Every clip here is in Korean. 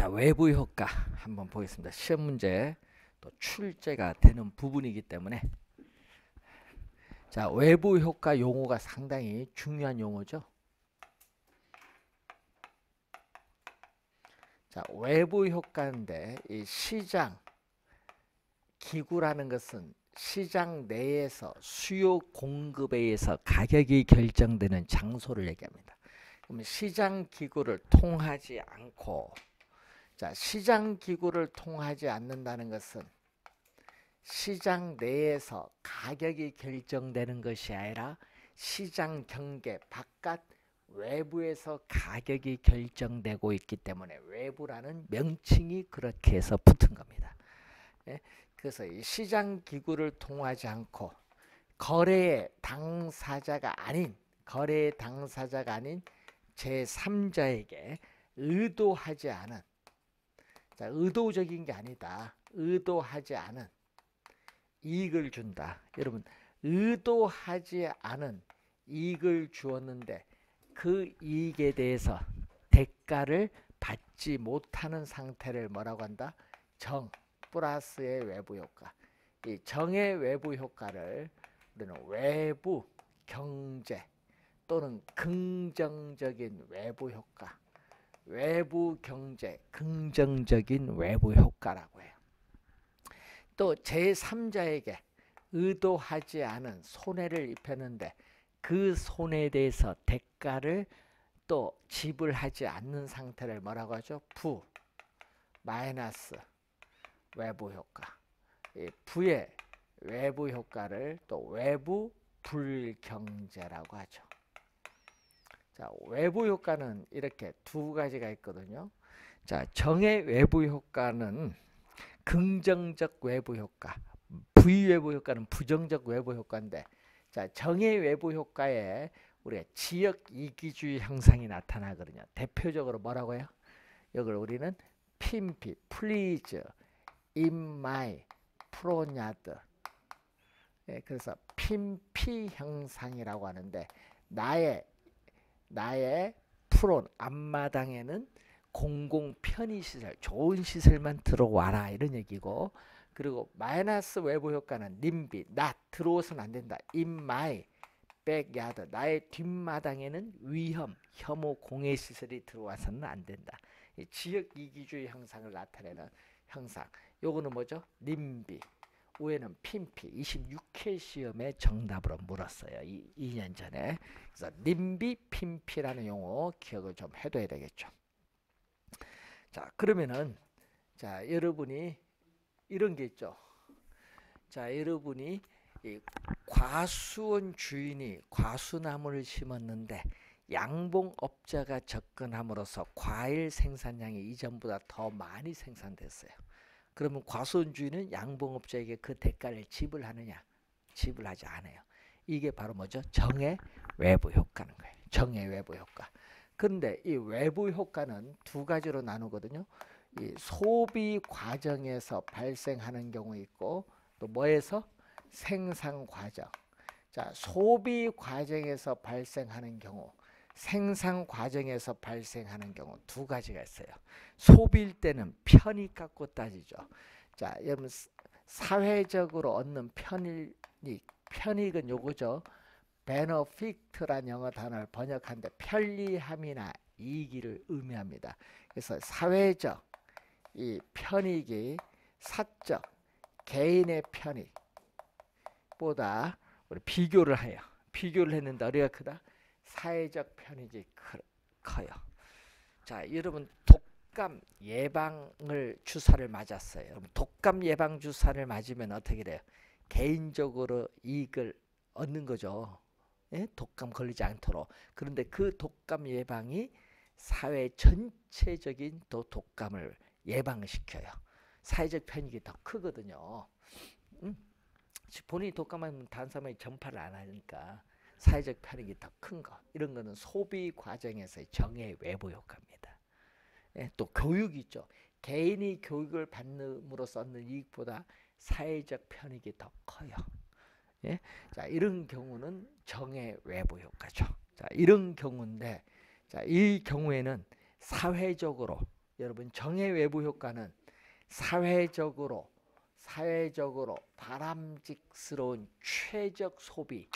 자, 외부 효과 한번 보겠습니다. 시험 문제 또 출제가 되는 부분이기 때문에 자, 외부 효과 용어가 상당히 중요한 용어죠. 자, 외부 효과인데 이 시장 기구라는 것은 시장 내에서 수요 공급에 의해서 가격이 결정되는 장소를 얘기합니다. 그러면 시장 기구를 통하지 않고, 자, 시장 기구를 통하지 않는다는 것은 시장 내에서 가격이 결정되는 것이 아니라 시장 경계 바깥 외부에서 가격이 결정되고 있기 때문에 외부라는 명칭이 그렇게 해서 붙은 겁니다. 예? 그래서 이 시장 기구를 통하지 않고 거래의 당사자가 아닌 제3자에게 의도하지 않은, 자, 의도적인 게 아니다. 의도하지 않은 이익을 준다. 여러분, 의도하지 않은 이익을 주었는데 그 이익에 대해서 대가를 받지 못하는 상태를 뭐라고 한다? 정 플러스의 외부 효과. 이 정의 외부 효과를 우리는 외부 경제 또는 긍정적인 외부 효과, 외부 경제 긍정적인 외부 효과라고 해요. 또 제3자에게 의도하지 않은 손해를 입혔는데 그 손해에 대해서 대가를 또 지불하지 않는 상태를 뭐라고 하죠? 부 마이너스 외부 효과. 이 부의 외부 효과를 또 외부 불경제라고 하죠. 자, 외부 효과는 이렇게 두 가지가 있거든요. 자, 정의 외부 효과는 긍정적 외부 효과, 부의외부 효과는 부정적 외부 효과인데, 자, 정의 외부 효과에 우리가 지역 이기주의 현상이 나타나거든요. 대표적으로 뭐라고 해요? 이걸 우리는 핀피, 플리즈, 인마이, 프로냐드. 예, 그래서 핀피 형상이라고 하는데 나의 프론 앞마당에는 공공 편의시설, 좋은 시설만 들어와라 이런 얘기고, 그리고 마이너스 외부 효과는 님비, 나 들어오서는 안 된다. in my backyard, 나의 뒷마당에는 위험, 혐오, 공해 시설이 들어와서는 안 된다. 이 지역 이기주의 형상을 나타내는 형상. 요거는 뭐죠? 님비. 위에는 핀피. 26회 시험에 정답으로 물었어요. 2년 전에. 그래서 님비, 핀피라는 용어 기억을 좀 해둬야 되겠죠. 자, 그러면은 자, 여러분이 이런 게 있죠. 자, 여러분이 이 과수원 주인이 과수나무를 심었는데 양봉업자가 접근함으로써 과일 생산량이 이전보다 더 많이 생산됐어요. 그러면 과수원 주인은 양봉업자에게 그 대가를 지불하느냐? 지불하지 않아요. 이게 바로 뭐죠? 정의 외부 효과는 거예요. 정의 외부 효과. 그런데 이 외부 효과는 두 가지로 나누거든요. 이 소비 과정에서 발생하는 경우 있고, 또 뭐에서? 생산 과정. 자, 소비 과정에서 발생하는 경우, 생산 과정에서 발생하는 경우 두 가지가 있어요. 소비일 때는 편익 갖고 따지죠. 자, 여러분 사회적으로 얻는 편익은 요거죠. benefit라는 영어 단어를 번역하는데 편리함이나 이익을 의미합니다. 그래서 사회적 이 편익이 사적 개인의 편익보다 우리 비교를 해요. 비교를 했는데 어디가 크다? 사회적 편익이 커요. 자, 여러분 독감 예방을 주사를 맞았어요. 여러분 독감 예방 주사를 맞으면 어떻게 돼요? 개인적으로 이익을 얻는 거죠. 예? 독감 걸리지 않도록. 그런데 그 독감 예방이 사회 전체적인 독감을 예방시켜요. 사회적 편익이 더 크거든요. 본인이 독감하면 다른 사람이 전파를 안 하니까 사회적 편익이 더 큰 거. 이런 거는 소비 과정에서의 정의 외부 효과입니다. 예? 또 교육이 있죠. 개인이 교육을 받음으로써 얻는 이익보다 사회적 편익이 더 커요. 예? 자, 이런 경우는 정의 외부 효과죠. 자, 이런 경우인데, 자, 이 경우에는 사회적으로 여러분 정의 외부 효과는 사회적으로 바람직스러운 최적 소비,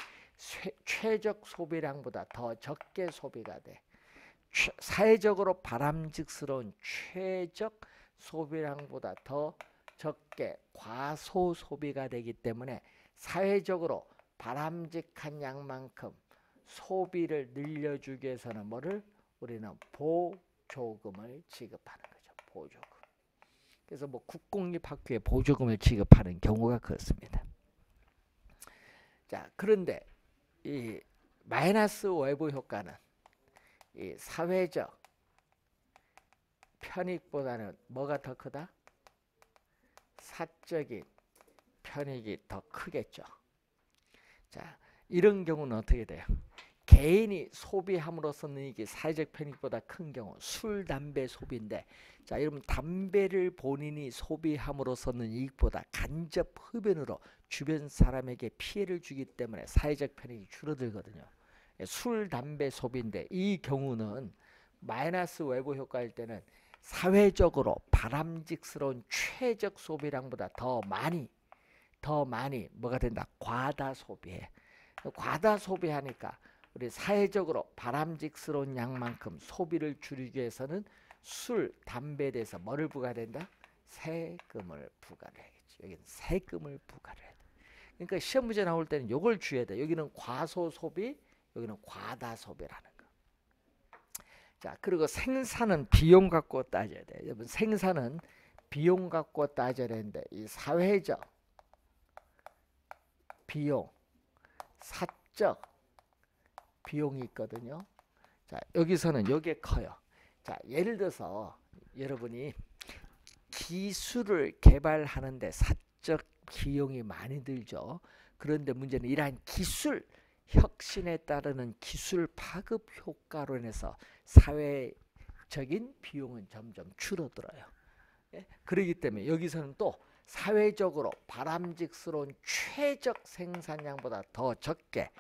최적 소비량보다 더 적게 소비가 돼. 사회적으로 바람직스러운 최적 소비량보다 더 적게 과소 소비가 되기 때문에 사회적으로 바람직한 양만큼 소비를 늘려주기 위해서는 뭐를 우리는 보조금을 지급하는 거죠. 보조금. 그래서 뭐 국공립학교에 보조금을 지급하는 경우가 그렇습니다. 자, 그런데 이 마이너스 외부 효과는 이 사회적 편익보다는 뭐가 더 크다? 사적인 편익이 더 크겠죠. 자, 이런 경우는 어떻게 돼요? 개인이 소비함으로써는 이게 사회적 편익보다 큰 경우 술, 담배 소비인데, 자, 여러분 담배를 본인이 소비함으로써는 이익보다 간접 흡연으로 주변 사람에게 피해를 주기 때문에 사회적 편익이 줄어들거든요. 술, 담배 소비인데 이 경우는 마이너스 외부 효과일 때는 사회적으로 바람직스러운 최적 소비량보다 더 많이 뭐가 된다? 과다 소비해. 과다 소비하니까 우리 사회적으로 바람직스러운 양만큼 소비를 줄이기 위해서는 술, 담배에 대해서 뭐를 부과된다? 세금을 부과를 해야겠지. 여기는 세금을 부과를 해야 돼. 그러니까 시험 문제 나올 때는 이걸 주어야 돼. 여기는 과소 소비, 여기는 과다 소비라는 거. 자, 그리고 생산은 비용 갖고 따져야 돼. 여러분 생산은 비용 갖고 따져야 되는데 이 사회적 비용, 사적 비용이 있거든요. 자, 여기서는 이게 커요. 자, 예를 들어서 여러분이 기술을 개발하는데 사적 비용이 많이 들죠. 그런데 문제는 이러한 기술 혁신에 따르는 기술 파급 효과로 인해서 사회적인 비용은 점점 줄어들어요. 예? 그렇기 때문에 여기서는 또 사회적으로 바람직스러운 최적 생산량보다 더 적게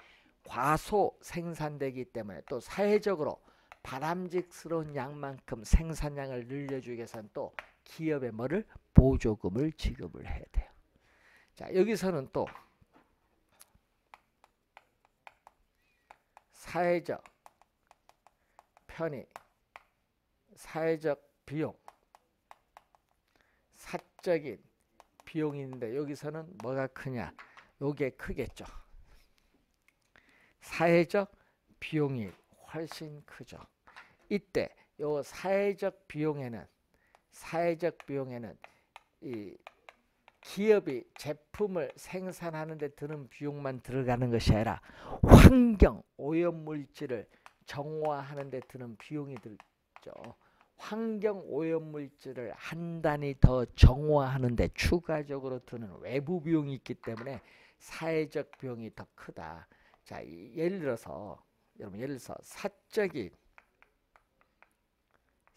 과소 생산되기 때문에 또 사회적으로 바람직스러운 양만큼 생산량을 늘려주기 위해서는 또 기업에 뭐를? 보조금을 지급을 해야 돼요. 자, 여기서는 또 사회적 편익, 사회적 비용, 사적인 비용이 있는데 여기서는 뭐가 크냐? 요게 크겠죠. 사회적 비용이 훨씬 크죠. 이때 요 사회적 비용에는 이 기업이 제품을 생산하는 데 드는 비용만 들어가는 것이 아니라 환경 오염물질을 정화하는 데 드는 비용이 들죠. 환경 오염물질을 한 단위 더 정화하는 데 추가적으로 드는 외부 비용이 있기 때문에 사회적 비용이 더 크다. 자, 예를 들어서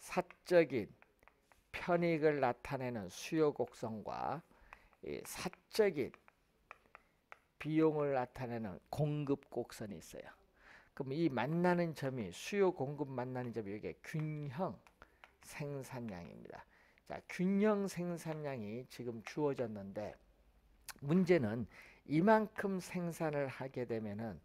사적인 편익을 나타내는 수요 곡선과 사적인 비용을 나타내는 공급 곡선이 있어요. 그럼 이 만나는 점이 수요 공급 만나는 점이 이게 균형 생산량입니다. 자, 균형 생산량이 지금 주어졌는데 문제는 이만큼 생산을 하게 되면은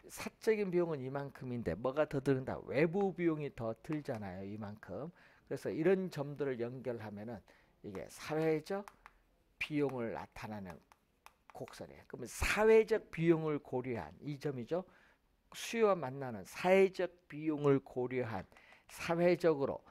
사적인 비용은 이만큼인데 뭐가 더 든다? 외부 비용이 더 들잖아요. 이만큼. 그래서 이런 점들을 연결하면은 이게 사회적 비용을 나타내는 곡선이에요. 그러면 사회적 비용을 고려한 이 점이죠. 수요와 만나는 사회적 비용을 고려한 사회적으로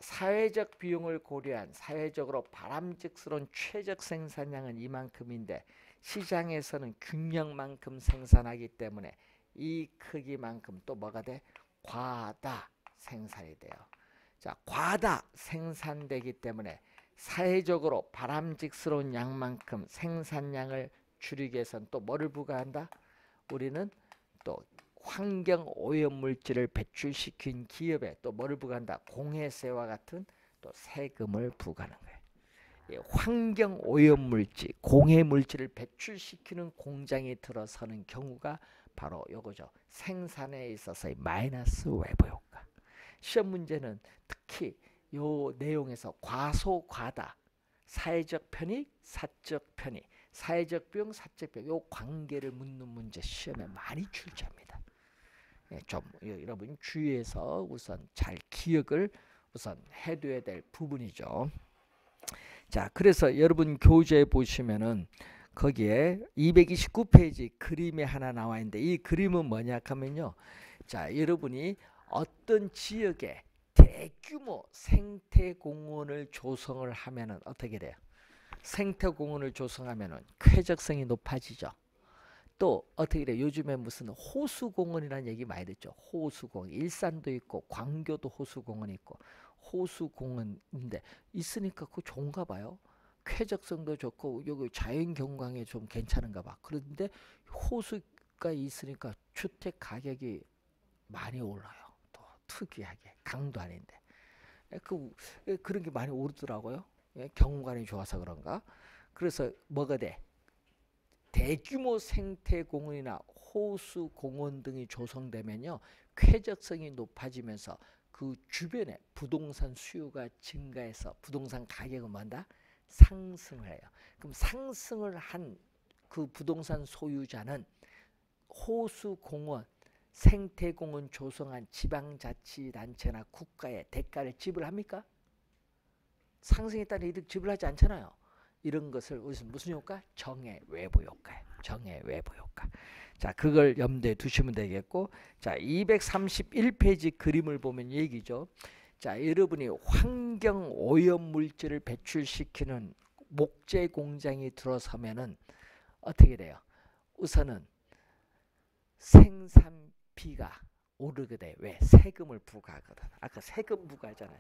사회적 비용을 고려한 사회적으로 바람직스러운 최적 생산량은 이만큼인데 시장에서는 균형만큼 생산하기 때문에 이 크기만큼 또 뭐가 돼? 과다 생산이 돼요. 자, 과다 생산되기 때문에 사회적으로 바람직스러운 양만큼 생산량을 줄이기 위해서는 또 뭐를 부과한다? 우리는 또 환경 오염물질을 배출시킨 기업에 또 뭐를 부과한다? 공해세와 같은 또 세금을 부과하는 거예요. 환경 오염물질, 공해물질을 배출시키는 공장이 들어서는 경우가 바로 요거죠. 생산에 있어서의 마이너스 외부 효과. 시험 문제는 특히 요 내용에서 과소과다, 사회적 편익, 사적 편익, 사회적 비용, 사적 비용, 요 관계를 묻는 문제 시험에 많이 출제합니다. 예, 좀 여러분 주의해서 우선 잘 기억을 우선 해둬야 될 부분이죠. 자, 그래서 여러분 교재에 보시면은 거기에 229페이지 그림이 하나 나와 있는데 이 그림은 뭐냐 하면요. 자, 여러분이 어떤 지역에 대규모 생태공원을 조성을 하면은 어떻게 돼요? 생태공원을 조성하면은 쾌적성이 높아지죠. 또 어떻게 돼요? 요즘에 무슨 호수공원이라는 얘기 많이 듣죠. 호수공원, 일산도 있고 광교도 호수공원이 있고 호수공원인데 있으니까 그거 좋은가 봐요. 쾌적성도 좋고 여기 자연경관이 좀 괜찮은가 봐. 그런데 호수가 있으니까 주택 가격이 많이 올라요. 또 특이하게 강도 아닌데 그런 게 많이 오르더라고요. 예, 경관이 좋아서 그런가. 그래서 뭐가 돼? 대규모 생태공원이나 호수공원 등이 조성되면요 쾌적성이 높아지면서 그 주변에 부동산 수요가 증가해서 부동산 가격은 뭐한다? 상승을 해요. 그럼 상승을 한 그 부동산 소유자는 호수공원, 생태공원 조성한 지방자치단체나 국가에 대가를 지불합니까? 상승에 따른 이득 지불하지 않잖아요. 이런 것을 무슨 효과? 정해 외부 효과예요. 정해 외부 효과. 자, 그걸 염두에 두시면 되겠고, 자, 231페이지 그림을 보면 얘기죠. 자, 여러분이 환경 오염 물질을 배출시키는 목재 공장이 들어서면은 어떻게 돼요? 우선은 생산비가 오르게 돼. 왜? 세금을 부과하거든. 아까 세금 부과하잖아요.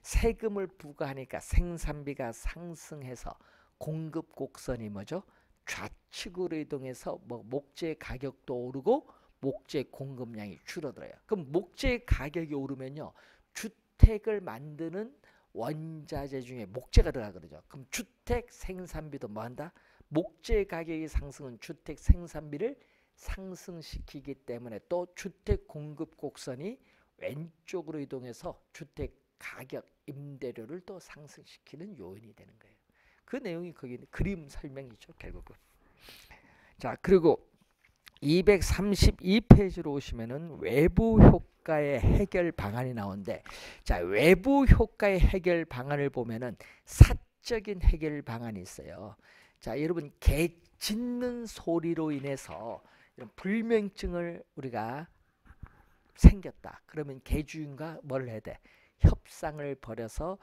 세금을 부과하니까 생산비가 상승해서 공급 곡선이 뭐죠? 좌측으로 이동해서 뭐 목재 가격도 오르고 목재 공급량이 줄어들어요. 그럼 목재 가격이 오르면요. 주택을 만드는 원자재 중에 목재가 들어가거든요. 그럼 주택 생산비도 뭐한다? 목재 가격이 상승은 주택 생산비를 상승시키기 때문에 또 주택 공급 곡선이 왼쪽으로 이동해서 주택 가격 임대료를 또 상승시키는 요인이 되는 거예요. 그 내용이 거기 그림 설명이죠, 결국은. 자, 그리고 232페이지로 오시면은 외부 효과의 해결 방안이 나오는데, 자, 외부 효과의 해결 방안을 보면은 사적인 해결 방안이 있어요. 자, 여러분 개 짖는 소리로 인해서 이런 불면증을 우리가 생겼다. 그러면 개주인과 뭘 해야 돼? 협상을 벌여서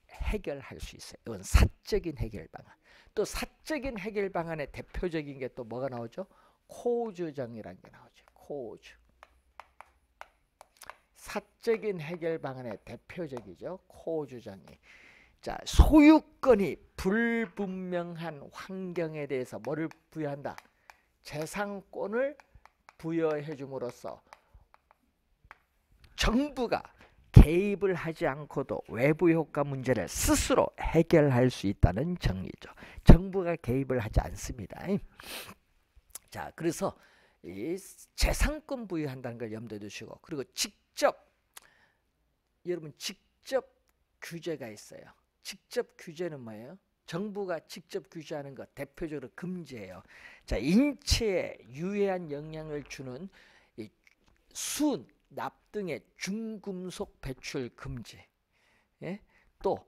해결할 수 있어요. 이건 사적인 해결 방안. 또 사적인 해결 방안의 대표적인 게 또 뭐가 나오죠? 코주정이라는 게 나오죠. 코주. 사적인 해결 방안의 대표적이죠. 코주정이. 자, 소유권이 불분명한 환경에 대해서 뭐를 부여한다? 재산권을 부여해 줌으로써 정부가 개입을 하지 않고도 외부 효과 문제를 스스로 해결할 수 있다는 정의죠. 정부가 개입을 하지 않습니다. 자, 그래서 이 재산권 부여한다는 걸 염두에 두시고, 그리고 여러분 직접 규제가 있어요. 직접 규제는 뭐예요? 정부가 직접 규제하는 것 대표적으로 금지예요. 자, 인체에 유해한 영향을 주는 이 순, 납 등의 중금속 배출 금지, 예? 또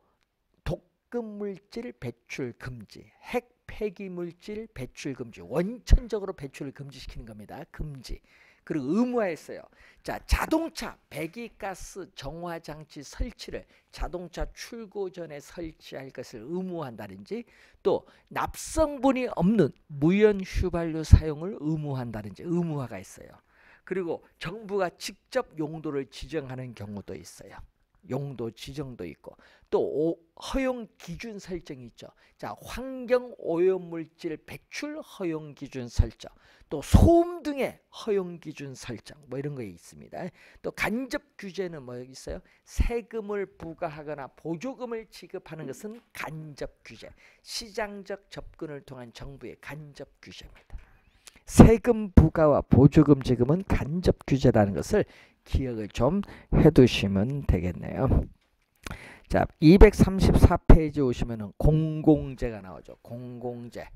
독금 물질 배출 금지, 핵 폐기 물질 배출 금지, 원천적으로 배출을 금지시키는 겁니다. 금지. 그리고 의무화했어요. 자, 자동차 배기가스 정화 장치 설치를 자동차 출고 전에 설치할 것을 의무화한다든지, 또 납성분이 없는 무연 휘발유 사용을 의무화한다든지 의무화가 있어요. 그리고 정부가 직접 용도를 지정하는 경우도 있어요. 용도 지정도 있고, 또 허용 기준 설정이 있죠. 자, 환경 오염 물질 배출 허용 기준 설정, 또 소음 등의 허용 기준 설정, 뭐 이런 거 있습니다. 또 간접 규제는 뭐 있어요? 세금을 부과하거나 보조금을 지급하는 것은 간접 규제, 시장적 접근을 통한 정부의 간접 규제입니다. 세금 부과와 보조금 지급은 간접 규제라는 것을 기억을 좀 해두시면 되겠네요. 자, 234페이지 오시면은 공공재가 나오죠. 공공재.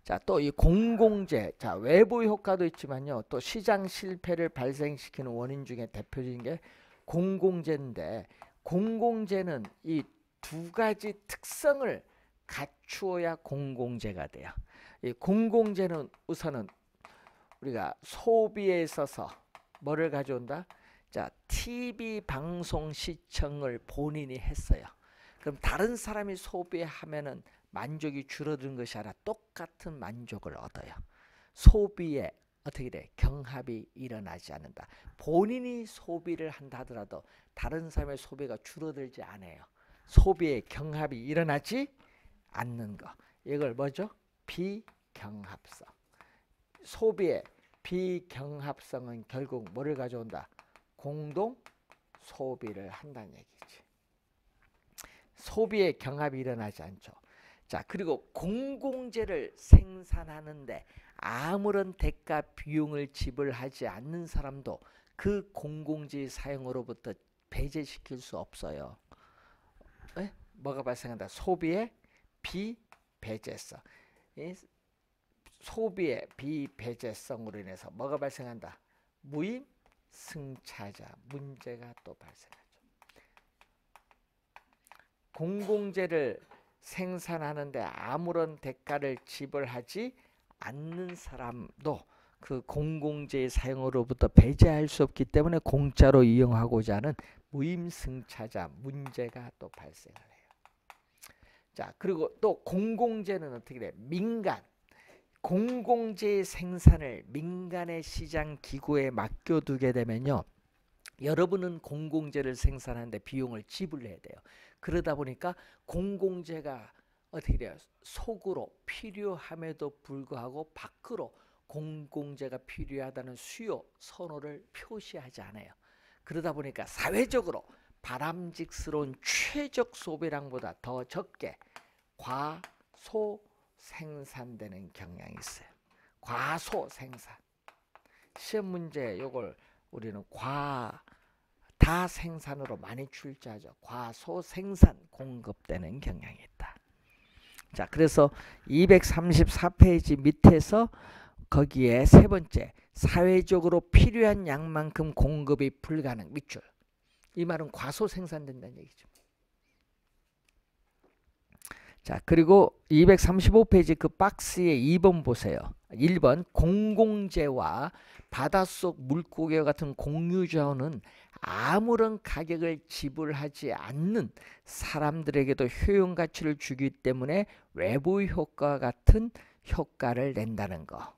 자, 또 이 공공재, 자, 외부 효과도 있지만요. 또 시장 실패를 발생시키는 원인 중에 대표적인 게 공공재인데, 공공재는 이 두 가지 특성을 갖추어야 공공재가 돼요. 이 공공재는 우선은 우리가 소비에 있어서 뭐를 가져온다? 자, TV 방송 시청을 본인이 했어요. 그럼 다른 사람이 소비하면은 만족이 줄어드는 것이 아니라 똑같은 만족을 얻어요. 소비에 어떻게 돼? 경합이 일어나지 않는다. 본인이 소비를 한다 하더라도 다른 사람의 소비가 줄어들지 않아요. 소비에 경합이 일어나지 않는 거. 이걸 뭐죠? 비경합성. 소비의 비경합성은 결국 뭐를 가져온다? 공동 소비를 한다는 얘기지. 소비의 경합이 일어나지 않죠. 자, 그리고 공공재를 생산하는데 아무런 대가 비용을 지불하지 않는 사람도 그 공공재 사용으로부터 배제시킬 수 없어요. 에? 뭐가 발생한다? 소비의 비배제성. 소비의 비배제성으로 인해서 뭐가 발생한다? 무임승차자 문제가 또 발생하죠. 공공재를 생산하는데 아무런 대가를 지불하지 않는 사람도 그 공공재의 사용으로부터 배제할 수 없기 때문에 공짜로 이용하고자 하는 무임승차자 문제가 또 발생을 해요. 자, 그리고 또 공공재는 어떻게 돼? 민간 공공재의 생산을 민간의 시장 기구에 맡겨두게 되면요, 여러분은 공공재를 생산하는데 비용을 지불해야 돼요. 그러다 보니까 공공재가 어떻게 돼요? 속으로 필요함에도 불구하고 밖으로 공공재가 필요하다는 수요 선호를 표시하지 않아요. 그러다 보니까 사회적으로 바람직스러운 최적 소비량보다 더 적게 과소 생산되는 경향이 있어요. 과소 생산. 시험 문제 요걸 우리는 과다 생산으로 많이 출제하죠. 과소 생산 공급되는 경향이 있다. 자, 그래서 234페이지 밑에서 거기에 세 번째, 사회적으로 필요한 양만큼 공급이 불가능 밑줄. 이 말은 과소 생산된다는 얘기죠. 자, 그리고 235페이지 그 박스의 2번 보세요. 1번 공공재와 바닷속 물고기와 같은 공유자원은 아무런 가격을 지불하지 않는 사람들에게도 효용 가치를 주기 때문에 외부 효과와 같은 효과를 낸다는 거.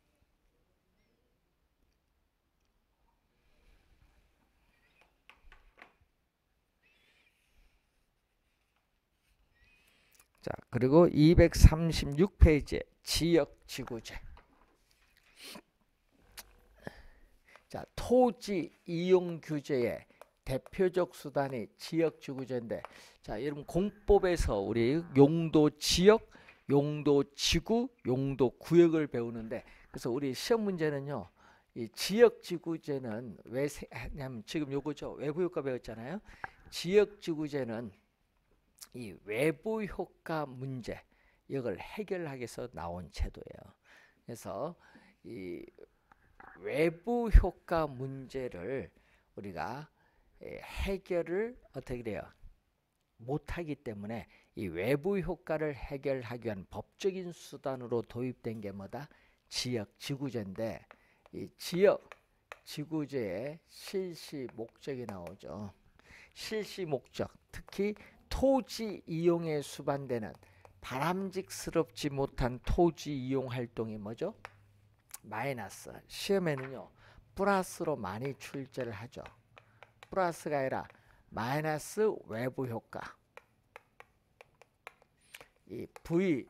자, 그리고 236페이지 지역지구재. 자, 토지 이용 규제의 대표적 수단이 지역지구재인데, 자, 여러분 공법에서 우리 용도 지역, 용도 지구, 용도 구역을 배우는데, 그래서 우리 시험 문제는요, 이 지역지구재는 왜 하냐면 지금 요거죠, 외부 효과 배웠잖아요. 지역지구재는 이 외부 효과 문제 이걸 해결하기 위해서 나온 제도예요. 그래서 이 외부 효과 문제를 우리가 해결을 어떻게 돼요? 못하기 때문에 이 외부 효과를 해결하기 위한 법적인 수단으로 도입된 게 뭐다? 지역 지구제인데, 이 지역 지구제의 실시 목적이 나오죠. 실시 목적, 특히 토지 이용에 수반되는 바람직스럽지 못한 토지 이용 활동이 뭐죠? 마이너스. 시험에는요 플러스로 많이 출제를 하죠. 플러스가 아니라 마이너스 외부 효과. 이 V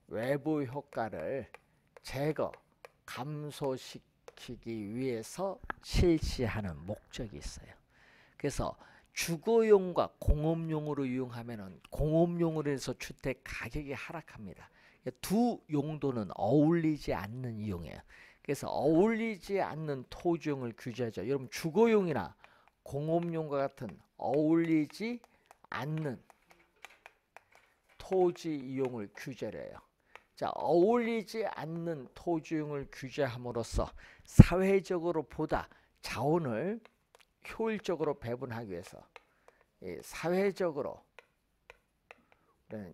외부 효과를 제거, 감소시키기 위해서 실시하는 목적이 있어요. 그래서 주거용과 공업용으로 이용하면은 공업용으로 해서 주택 가격이 하락합니다. 두 용도는 어울리지 않는 이용이에요. 그래서 어울리지 않는 토지용을 규제하죠. 여러분 주거용이나 공업용과 같은 어울리지 않는 토지 이용을 규제를 해요. 자, 어울리지 않는 토지용을 규제함으로써 사회적으로 보다 자원을 효율적으로 배분하기 위해서 사회적으로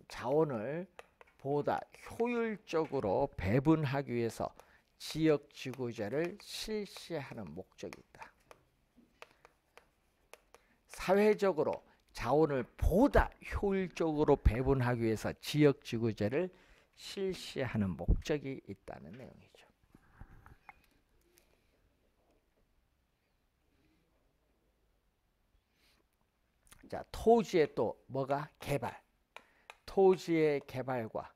자원을 보다 효율적으로 배분하기 위해서 지역지구제를 실시하는 목적이 있다. 사회적으로 자원을 보다 효율적으로 배분하기 위해서 지역지구제를 실시하는 목적이 있다는 내용이죠. 자, 토지의 또 뭐가? 개발. 토지의 개발과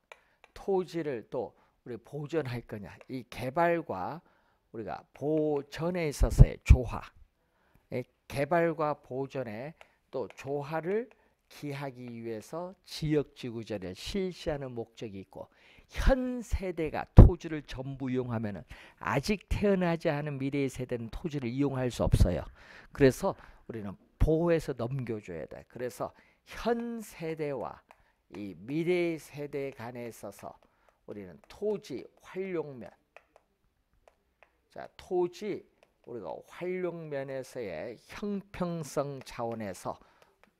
토지를 또 우리 보존할 거냐. 이 개발과 우리가 보전에 있어서의 조화. 개발과 보전에 또 조화를 기하기 위해서 지역지구제를 실시하는 목적이 있고, 현 세대가 토지를 전부 이용하면 아직 태어나지 않은 미래의 세대는 토지를 이용할 수 없어요. 그래서 우리는 보호해서 넘겨줘야 돼. 그래서 현 세대와 이 미래의 세대 간에 있어서 우리는 토지 활용면, 자, 토지 우리가 활용면에서의 형평성 차원에서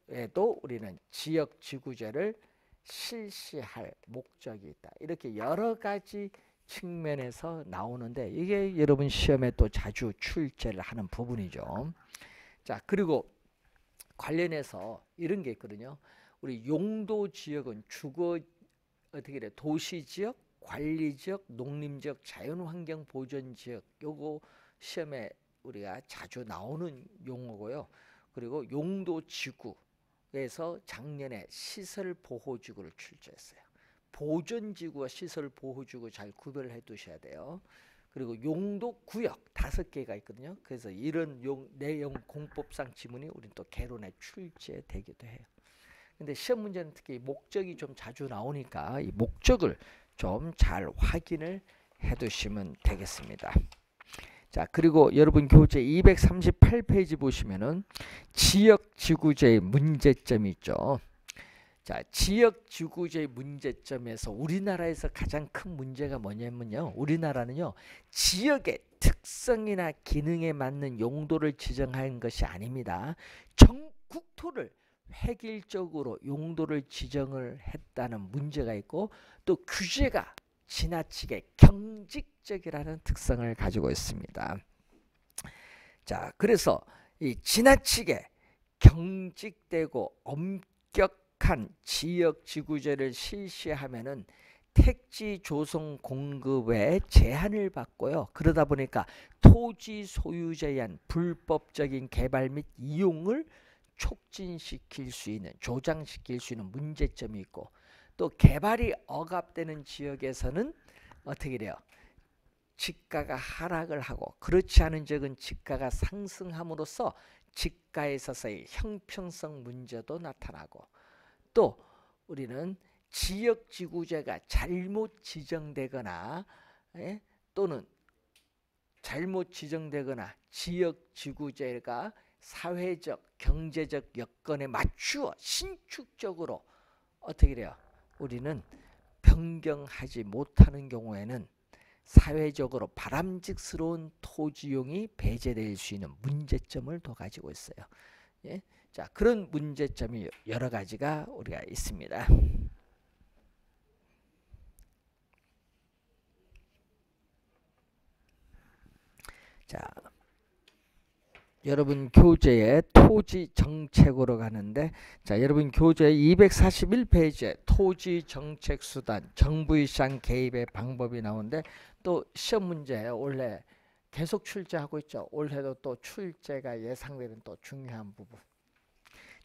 에도 우리는 지역지구제를 실시할 목적이 있다. 이렇게 여러 가지 측면에서 나오는데 이게 여러분 시험에 또 자주 출제를 하는 부분이죠. 자, 그리고 관련해서 이런 게 있거든요. 우리 용도 지역은 주거 어떻게 돼? 도시 지역, 관리 지역, 농림 지역, 자연환경 보전 지역. 요거 시험에 우리가 자주 나오는 용어고요. 그리고 용도 지구에서 작년에 시설 보호 지구를 출제했어요. 보전 지구와 시설 보호 지구 잘 구별을 해 두셔야 돼요. 그리고 용도 구역 5개가 있거든요. 그래서 이런 내용 공법상 지문이 우린 또 개론에 출제되기도 해요. 근데 시험 문제는 특히 목적이 좀 자주 나오니까 이 목적을 좀 잘 확인을 해 두시면 되겠습니다. 자, 그리고 여러분 교재 238페이지 보시면은 지역지구제의 문제점이 있죠. 자, 지역지구제의 문제점에서 우리나라에서 가장 큰 문제가 뭐냐면요. 우리나라는요, 지역의 특성이나 기능에 맞는 용도를 지정하는 것이 아닙니다. 전 국토를 획일적으로 용도를 지정을 했다는 문제가 있고, 또 규제가 지나치게 경직적이라는 특성을 가지고 있습니다. 자, 그래서 이 지나치게 경직되고 엄격한 지역지구제를 실시하면은 택지 조성 공급에 제한을 받고요. 그러다 보니까 토지 소유자에 의한 불법적인 개발 및 이용을 촉진시킬 수 있는, 조장시킬 수 있는 문제점이 있고, 또 개발이 억압되는 지역에서는 어떻게 돼요? 지가가 하락을 하고, 그렇지 않은 지역은 지가가 상승함으로써 지가에 있어서의 형평성 문제도 나타나고, 또 우리는 지역지구제가 잘못 지정되거나 또는 잘못 지정되거나 지역지구제가 사회적, 경제적 여건에 맞추어 신축적으로 어떻게 돼요? 우리는 변경하지 못하는 경우에는 사회적으로 바람직스러운 토지용이 배제될 수 있는 문제점을 더 가지고 있어요. 예? 자, 그런 문제점이 여러 가지가 우리가 있습니다. 자, 여러분 교재에 토지 정책으로 가는데, 자, 여러분 교재 241페이지에 토지 정책 수단, 정부의 시장 개입의 방법이 나오는데, 또 시험 문제 올해 계속 출제하고 있죠. 올해도 또 출제가 예상되는 또 중요한 부분,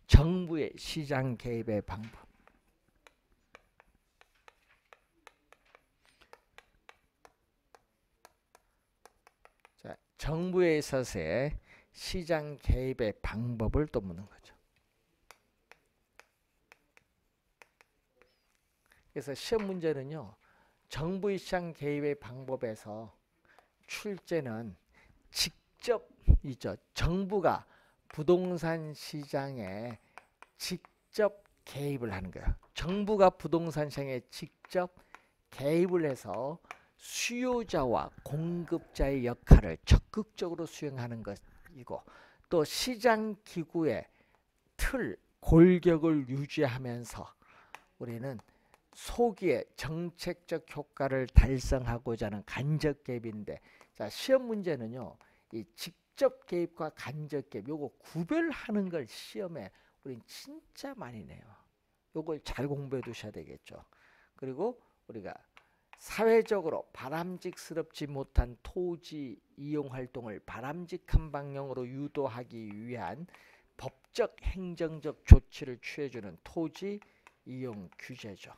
정부의 시장 개입의 방법. 자, 정부에 있어서의 시장 개입의 방법을 또 묻는 거죠. 그래서 시험 문제는요, 정부의 시장 개입의 방법에서 출제는 직접이죠. 정부가 부동산 시장에 직접 개입을 하는 거예요. 정부가 부동산 시장에 직접 개입을 해서 수요자와 공급자의 역할을 적극적으로 수행하는 것이고, 또 시장 기구의 틀, 골격을 유지하면서 우리는 소기의 정책적 효과를 달성하고자 하는 간접 개입인데, 자, 시험 문제는요, 이 직접 개입과 간접 개입 요거 구별하는 걸 시험에 우린 진짜 많이 내요. 요걸 잘 공부해 두셔야 되겠죠. 그리고 우리가 사회적으로 바람직스럽지 못한 토지 이용 활동을 바람직한 방향으로 유도하기 위한 법적 행정적 조치를 취해주는 토지 이용 규제죠.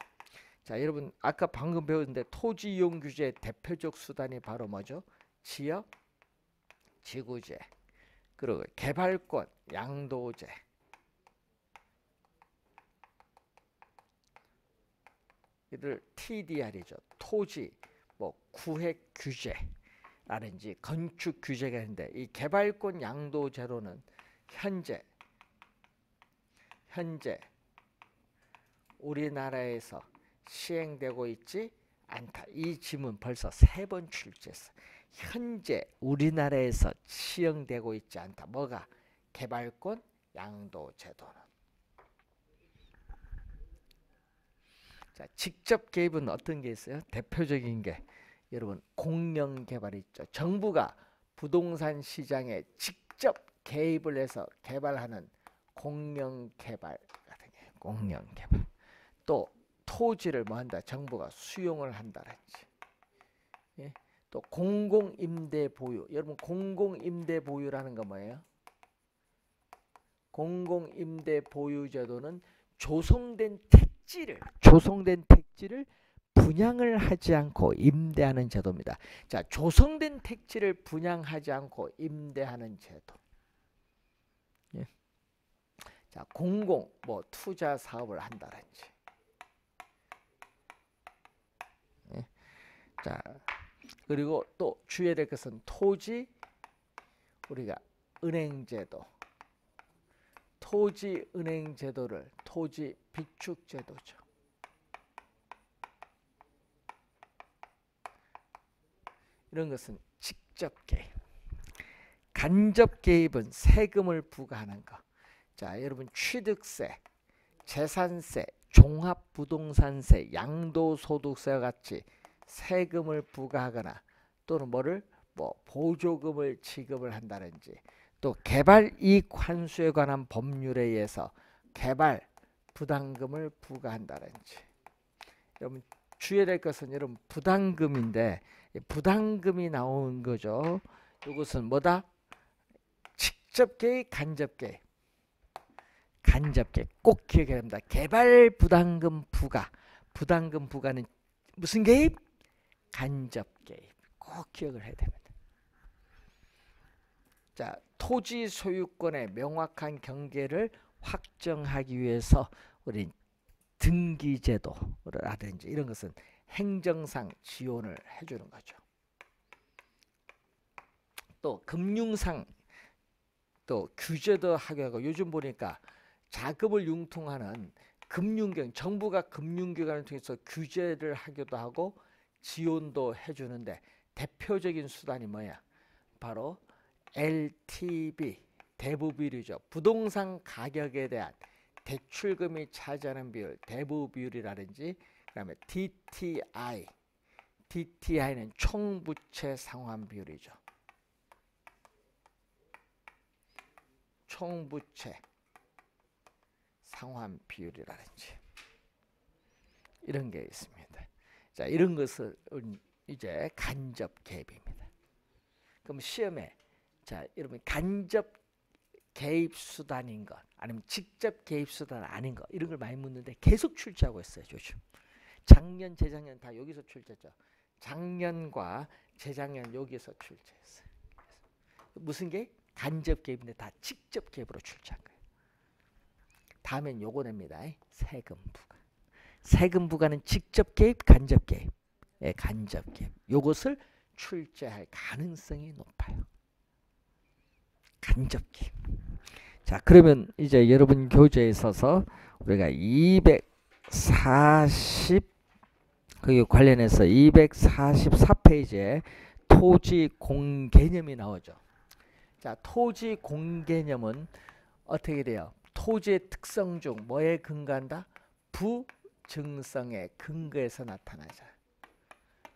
자, 여러분 아까 방금 배웠는데 토지 이용 규제의 대표적 수단이 바로 뭐죠? 지역 지구제, 그리고 개발권 양도제, 이들 TDR이죠. 토지 뭐 구획 규제라든지 건축 규제가 있는데, 이 개발권 양도제로는 현재 우리나라에서 시행되고 있지 않다. 이 질문 벌써 3번 출제했어. 현재 우리나라에서 시행되고 있지 않다. 뭐가? 개발권 양도제도는. 자, 직접 개입은 어떤 게 있어요? 대표적인 게 여러분 공영개발이 있죠. 정부가 부동산 시장에 직접 개입을 해서 개발하는 공영개발 같은 게 공영개발. 또 토지를 뭐 한다? 정부가 수용을 한다든지. 예? 또 공공임대 보유. 여러분 공공임대 보유라는 거 뭐예요? 공공임대 보유 제도는 조성된 택지를 분양을 하지 않고 임대하는 제도입니다. 자, 조성된 택지를 분양하지 않고 임대하는 제도. 예. 자, 공공 뭐 투자 사업을 한다든지. 예. 자, 그리고 또 주의해야 될 것은 토지 우리가 은행제도. 토지 은행 제도를 토지 비축 제도죠. 이런 것은 직접 개입. 간접 개입은 세금을 부과하는 거. 자, 여러분 취득세, 재산세, 종합부동산세, 양도소득세와 같이 세금을 부과하거나 또는 뭐를 보조금을 지급을 한다든지, 또 개발이익 환수에 관한 법률에 의해서 개발 부담금을 부과한다든지. 여러분 주의해야 될 것은 여러분 부담금인데, 부담금이 나온 거죠. 이것은 뭐다? 직접 개입, 간접 개입. 간접 개입 꼭 기억해야 합니다. 개발 부담금 부과. 부담금 부과는 무슨 개입? 간접 개입. 꼭 기억을 해야 됩니다. 자, 토지 소유권의 명확한 경계를 확정하기 위해서 우리 등기제도라든지 이런 것은 행정상 지원을 해주는 거죠. 또 금융상 또 규제도 하고, 요즘 보니까 자금을 융통하는 금융기관, 정부가 금융기관을 통해서 규제를 하기도 하고 지원도 해주는데, 대표적인 수단이 뭐야? 바로 LTV, 대부비율이죠. 부동산 가격에 대한 대출금이 차지하는 비율, 대부비율이라든지, 그다음에 DTI, DTI는 총부채 상환 비율이죠. 총부채 상환 비율이라든지 이런 게 있습니다. 자, 이런 것은 이제 간접 개입입니다. 그럼 시험에 자, 여러분 간접 개입 수단인 것 아니면 직접 개입 수단 아닌 것, 이런 걸 많이 묻는데 계속 출제하고 있어요. 요즘 작년 재작년 다 여기서 출제했죠. 작년과 재작년 여기서 출제했어요. 무슨 개입? 간접 개입인데 다 직접 개입으로 출제한 거예요. 다음엔 요거 냅니다. 세금 부과. 세금 부과는 직접 개입, 간접 개입. 예, 간접기업. 요것을 출제할 가능성이 높아요. 간접기업. 자, 그러면 이제 여러분 교재에 있어서 우리가 240 거기 관련해서 244페이지에 토지 공개념이 나오죠. 자, 토지 공개념은 어떻게 돼요? 토지의 특성 중 뭐에 근거한다? 부증성의 근거에서 나타나죠.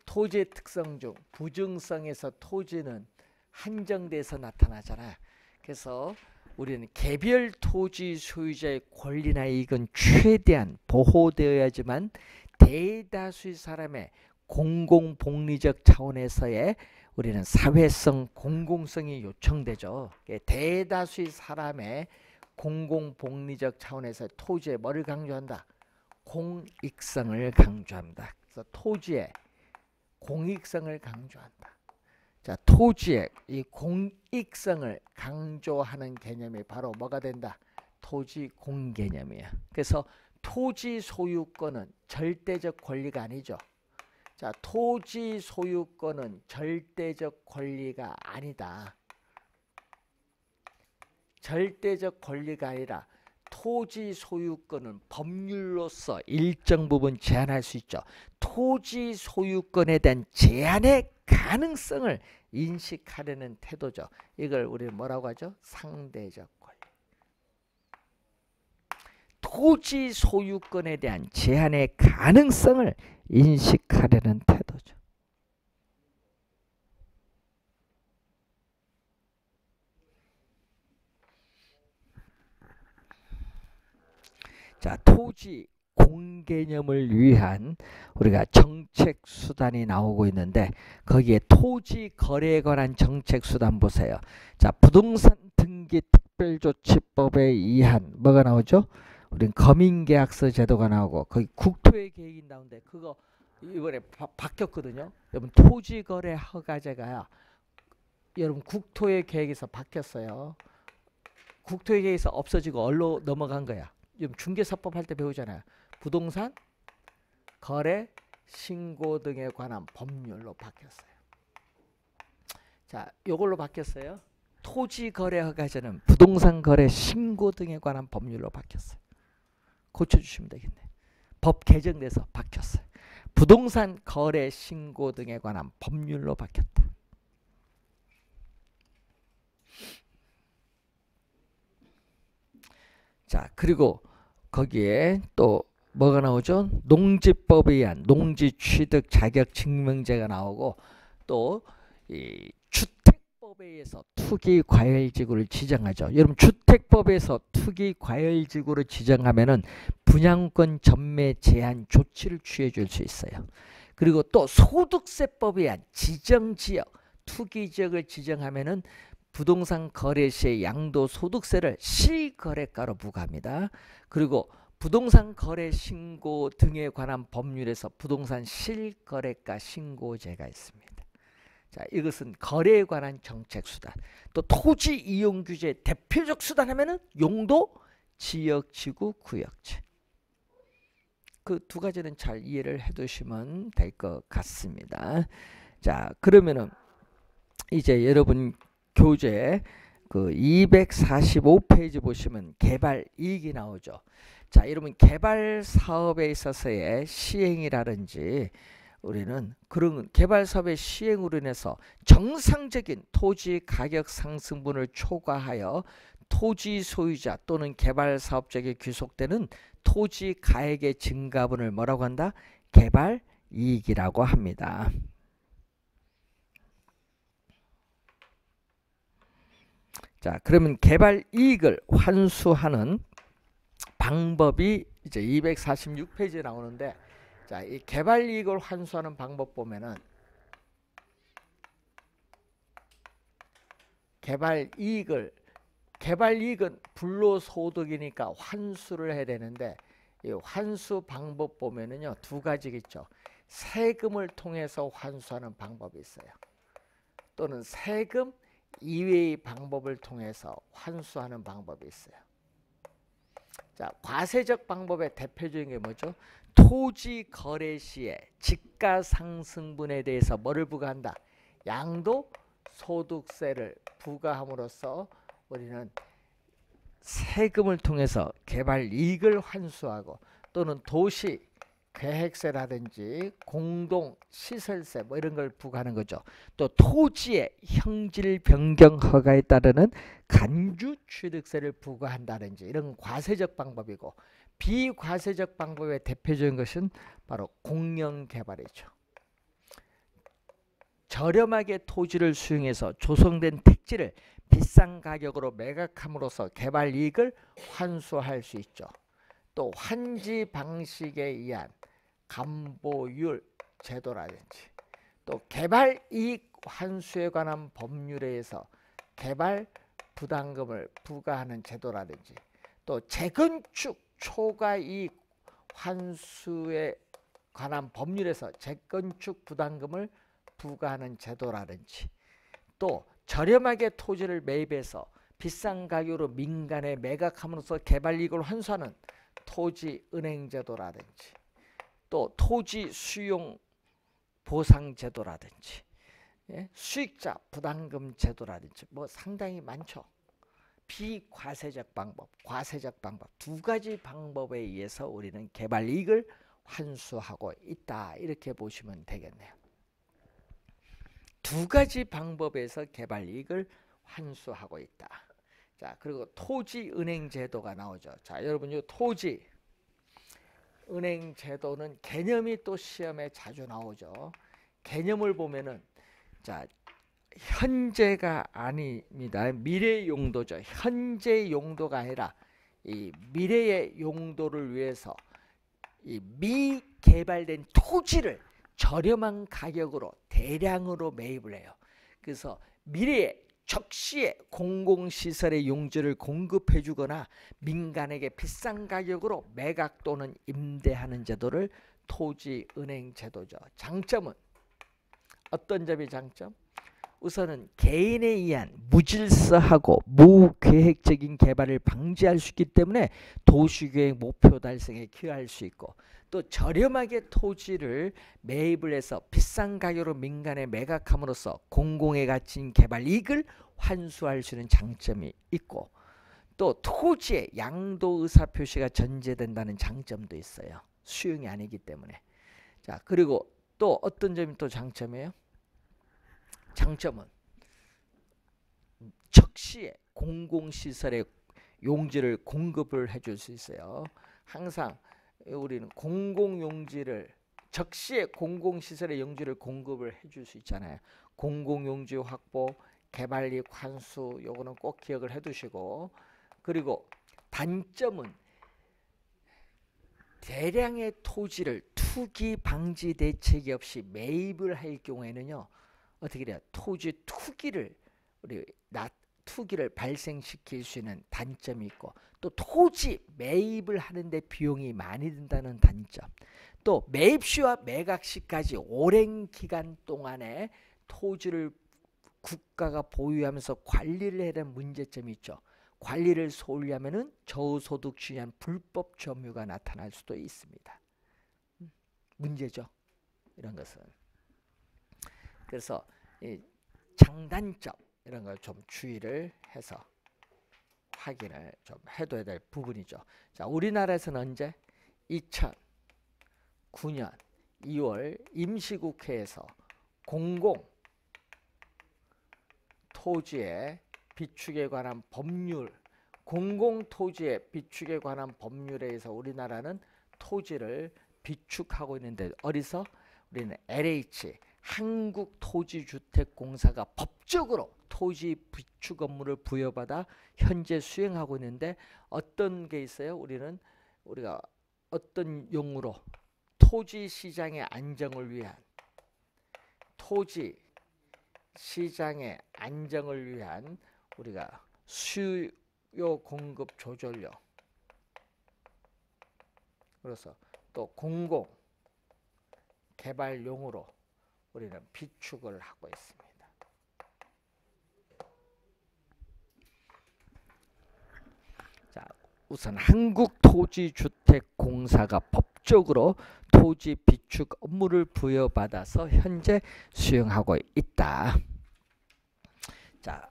토지의 특성 중 부증성에서 토지는 한정돼서 나타나잖아요. 그래서 우리는 개별 토지 소유자의 권리나 이익은 최대한 보호되어야지만 대다수의 사람의 공공복리적 차원에서의 우리는 사회성 공공성이 요청되죠. 대다수의 사람의 공공복리적 차원에서 토지에 뭐를 강조한다? 공익성을 강조합니다. 그래서 토지의 공익성을 강조한다. 자, 토지의 이 공익성을 강조하는 개념이 바로 뭐가 된다? 토지 공개념이야. 그래서 토지 소유권은 절대적 권리가 아니죠. 자, 토지 소유권은 절대적 권리가 아니다. 절대적 권리가 아니라 토지 소유권은 법률로서 일정 부분 제한할 수 있죠. 토지 소유권에 대한 제한의 가능성을 인식하려는 태도죠. 이걸 우리는 뭐라고 하죠? 상대적 권리. 토지 소유권에 대한 제한의 가능성을 인식하려는 태도죠. 자, 토지 공개념을 위한 우리가 정책 수단이 나오고 있는데 거기에 토지 거래에 관한 정책 수단 보세요. 자, 부동산 등기 특별조치법에 의한 뭐가 나오죠? 우린 거민계약서 제도가 나오고 거기 국토의 계획이 나오는데 그거 이번에 바뀌었거든요. 여러분 토지 거래 허가제가 여러분 국토의 계획에서 바뀌었어요. 국토의 계획에서 없어지고 얼로 넘어간 거야. 중개사법 할 때 배우잖아요. 부동산 거래 신고 등에 관한 법률로 바뀌었어요. 자, 요걸로 바뀌었어요. 토지 거래 허가제는 부동산 거래 신고 등에 관한 법률로 바뀌었어요. 고쳐주시면 되겠네. 법 개정돼서 바뀌었어요. 부동산 거래 신고 등에 관한 법률로 바뀌었다. 자, 그리고 거기에 또 뭐가 나오죠? 농지법에 의한 농지취득 자격 증명제가 나오고 또 이 주택법에 의해서 투기과열지구를 지정하죠. 여러분 주택법에서 투기과열지구를 지정하면은 분양권 전매 제한 조치를 취해 줄 수 있어요. 그리고 또 소득세법에 의한 지정지역 투기지역을 지정하면은 부동산 거래 시의 양도소득세를 실거래가로 부과합니다. 그리고 부동산 거래 신고 등에 관한 법률에서 부동산 실거래가 신고제가 있습니다. 자, 이것은 거래에 관한 정책 수단. 또 토지 이용 규제 대표적 수단 하면은 용도, 지역, 지구, 구역제. 그 두 가지는 잘 이해를 해 두시면 될 것 같습니다. 자, 그러면은 이제 여러분 교재 그 245페이지 보시면 개발 이익이 나오죠. 자, 여러분 개발 사업에 있어서의 시행이라든지 우리는 그런 개발 사업의 시행으로 인해서 정상적인 토지 가격 상승분을 초과하여 토지 소유자 또는 개발 사업자에게 귀속되는 토지 가액의 증가분을 뭐라고 한다? 개발 이익이라고 합니다. 자, 그러면 개발 이익을 환수하는 방법이 이제 246페이지에 나오는데, 자, 이 개발 이익을 환수하는 방법 보면은 개발 이익은 불로소득이니까 환수를 해야 되는데 이 환수 방법 보면은요 두 가지겠죠. 세금을 통해서 환수하는 방법이 있어요. 또는 세금 이외의 방법을 통해서 환수하는 방법이 있어요. 자, 과세적 방법의 대표적인 게 뭐죠? 토지 거래 시에 지가상승분에 대해서 뭐를 부과한다? 양도소득세를 부과함으로써 우리는 세금을 통해서 개발 이익을 환수하고 또는 도시 계획세라든지 공동시설세 뭐 이런 걸 부과하는 거죠. 또 토지의 형질 변경 허가에 따르는 간주취득세를 부과한다든지 이런 과세적 방법이고, 비과세적 방법의 대표적인 것은 바로 공영개발이죠. 저렴하게 토지를 수용해서 조성된 택지를 비싼 가격으로 매각함으로써 개발 이익을 환수할 수 있죠. 또 환지 방식에 의한 감보율 제도라든지, 또 개발 이익 환수에 관한 법률에 의해서 개발 부담금을 부과하는 제도라든지, 또 재건축 초과 이익 환수에 관한 법률에서 재건축 부담금을 부과하는 제도라든지, 또 저렴하게 토지를 매입해서 비싼 가격으로 민간에 매각함으로써 개발 이익을 환수하는 토지은행제도라든지, 또 토지 수용 보상제도라든지, 예? 수익자 부담금 제도라든지 뭐 상당히 많죠. 비과세적 방법, 과세적 방법 두 가지 방법에 의해서 우리는 개발 이익을 환수하고 있다, 이렇게 보시면 되겠네요. 두 가지 방법에서 개발 이익을 환수하고 있다. 자, 그리고 토지은행 제도가 나오죠. 자, 여러분, 이 토지은행 제도는 개념이 또 시험에 자주 나오죠. 개념을 보면은, 자, 현재가 아닙니다. 미래 용도죠. 현재 용도가 아니라 이 미래의 용도를 위해서 이 미개발된 토지를 저렴한 가격으로 대량으로 매입을 해요. 그래서 미래에 적시에 공공시설의 용지를 공급해 주거나 민간에게 비싼 가격으로 매각 또는 임대하는 제도를 토지은행 제도죠. 장점은 어떤 점이 장점? 우선은 개인에 의한 무질서하고 무계획적인 개발을 방지할 수 있기 때문에 도시계획 목표 달성에 기여할 수 있고, 또 저렴하게 토지를 매입을 해서 비싼 가격으로 민간에 매각함으로써 공공의 가치인 개발 이익을 환수할 수 있는 장점이 있고, 또 토지에 양도 의사 표시가 전제된다는 장점도 있어요. 수용이 아니기 때문에. 자, 그리고 또 어떤 점이 또 장점이에요? 장점은 적시에 공공시설의 용지를 공급을 해줄 수 있어요. 항상 우리는 공공용지를 적시에 공공시설의 용지를 공급을 해줄 수 있잖아요. 공공용지 확보, 개발이익 환수, 요거는 꼭 기억을 해두시고, 그리고 단점은 대량의 토지를 투기 방지 대책이 없이 매입을 할 경우에는요, 어떻게 돼요? 토지 투기를 투기를 발생시킬 수 있는 단점이 있고, 또 토지 매입을 하는데 비용이 많이 든다는 단점, 또 매입 시와 매각 시까지 오랜 기간 동안에 토지를 국가가 보유하면서 관리를 해야 되는 문제점이 있죠. 관리를 소홀히 하면은 저소득주의한 불법 점유가 나타날 수도 있습니다. 문제죠, 이런 것은. 그래서 이 장단점 이런 걸 좀 주의를 해서 확인을 좀 해둬야 될 부분이죠. 자, 우리나라에서는 언제? 2009년 2월 임시국회에서 공공 토지의 비축에 관한 법률, 공공토지의 비축에 관한 법률에 의해서 우리나라는 토지를 비축하고 있는데, 어디서? 우리는 LH 한국토지주택공사가 법적으로 토지 비축 업무를 부여받아 현재 수행하고 있는데, 어떤 게 있어요? 우리가 어떤 용으로 토지 시장의 안정을 위한 우리가 수요 공급 조절료, 그래서 또 공공 개발용으로 우리는 비축을 하고 있습니다. 자, 우선 한국토지주택공사가 법적으로 토지 비축 업무를 부여받아서 현재 수행하고 있다. 자,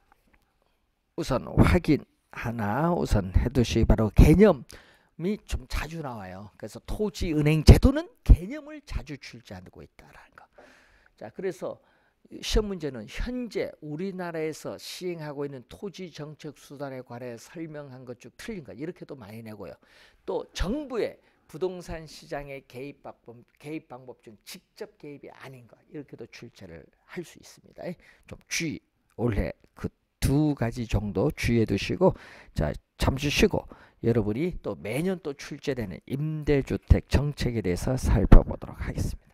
우선 확인 하나 우선 해두시기 바로 개념이 좀 자주 나와요. 그래서 토지은행 제도는 개념을 자주 출제하고 있다라는 거. 자, 그래서 시험 문제는 현재 우리나라에서 시행하고 있는 토지 정책 수단에 관해 설명한 것 중 틀린 것 이렇게도 많이 내고요. 또 정부의 부동산 시장의 개입 방법 중 직접 개입이 아닌 것 이렇게도 출제를 할 수 있습니다. 좀 주의 올해 그 두 가지 정도 주의해 두시고 자 잠시 쉬고 여러분이 또 매년 또 출제되는 임대주택 정책에 대해서 살펴보도록 하겠습니다.